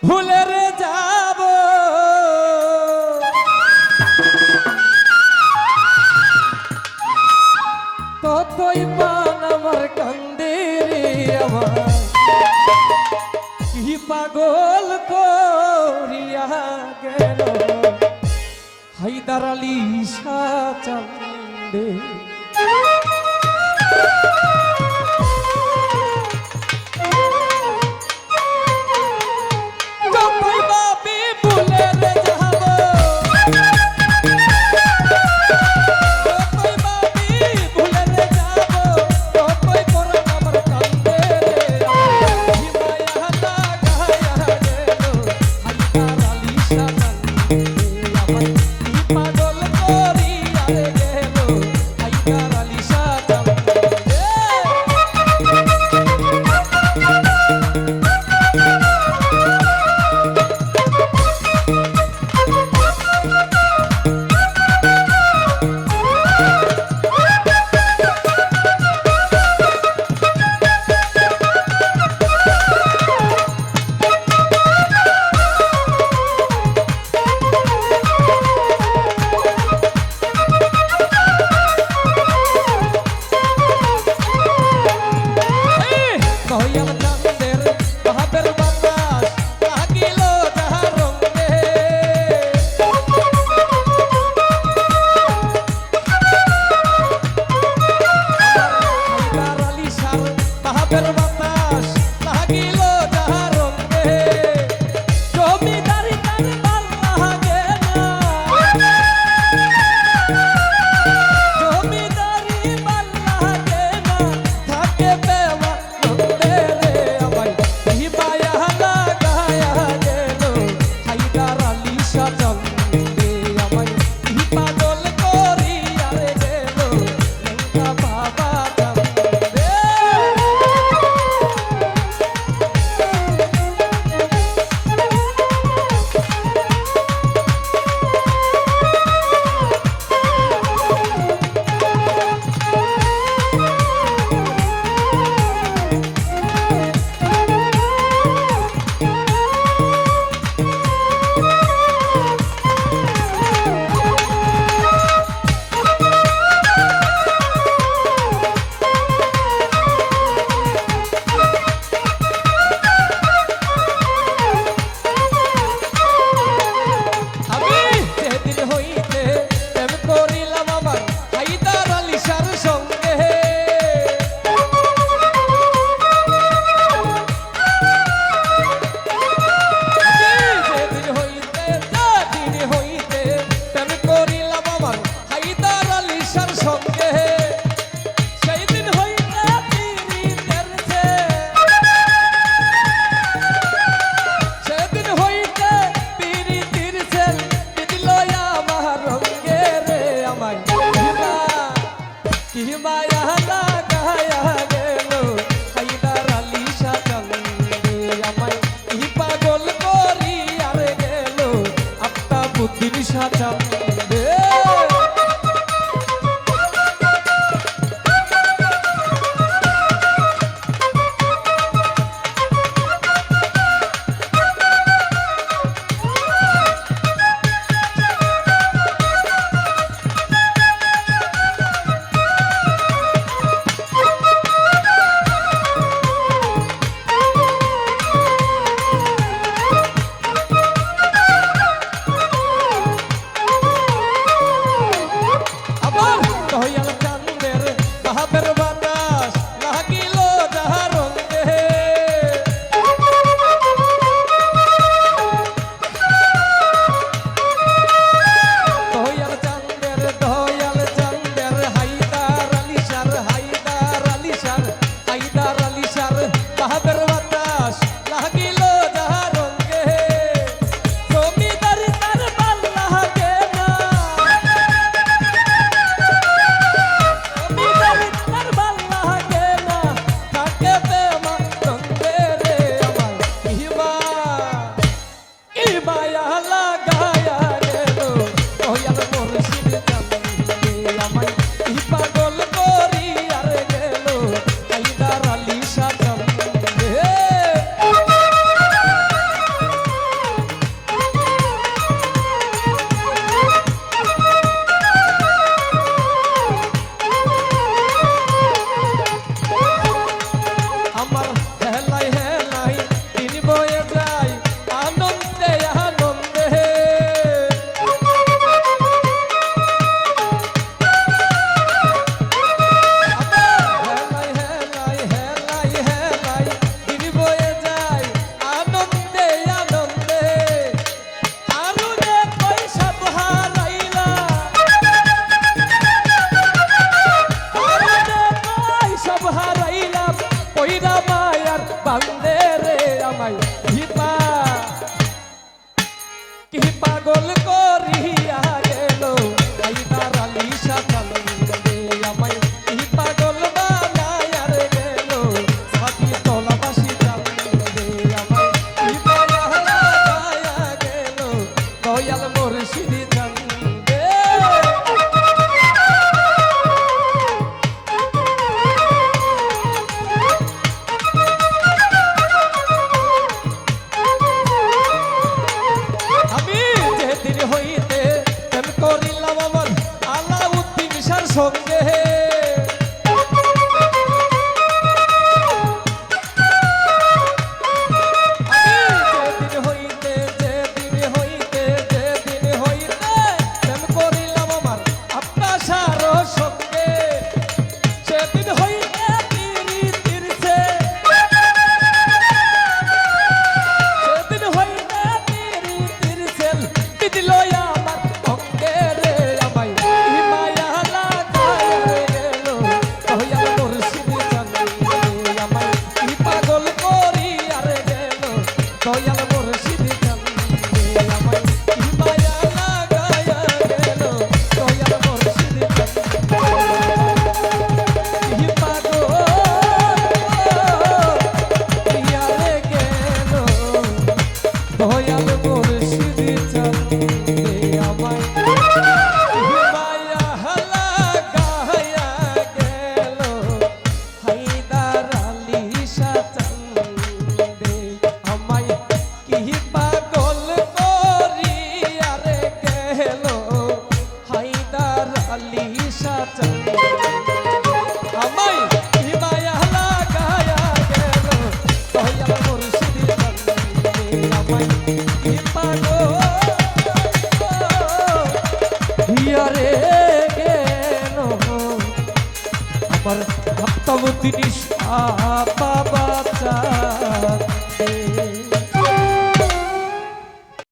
ভুলে রে যাব ততই পান আমার কান্দে রে আমার কি পাগল করিয়া গেল হায়দার আলী শাহ চান্দে আমায় কি পাগল করিয়া গেল হায়দার আলী শাহ চান্দে আমায় কি পাগল বানায়া রে গেল সাথী তলাবাসী চান্দে আমায় কি বানায়া গেল দয়াল মুর্শিদ চান্দে সঙ্গে যেদিন হইতে প্রেম করিলাম আমার আপনার সারো সঙ্গে সেদিন হইতে তিরিছে সেদিন হইতে তিরিছে দিদিল আমার অঙ্গে রে আমায় মায়া দয়াল মুর্শিদ চান্দে আমায় কি মায়া লাগায়া গেল দয়াল মুর্শিদ চান্দে কি পাগল করিয়া রে গেল দয়াল মুর্শিদ চান্দে আমায় কি মায়া লাগায়া গেল হায়দার আলী শাহ চান্দে আমায় কি পাগল করিয়া রে গেল হায়দার আলী শাহ চান্দে আমায় কি মায়া লাগায়া গেল দয়াল মুর্শিদ চান্দে আমায় কি পাগল করিয়া রে গেল আমার ভক্তবতী নিশা বাবা চাঁদ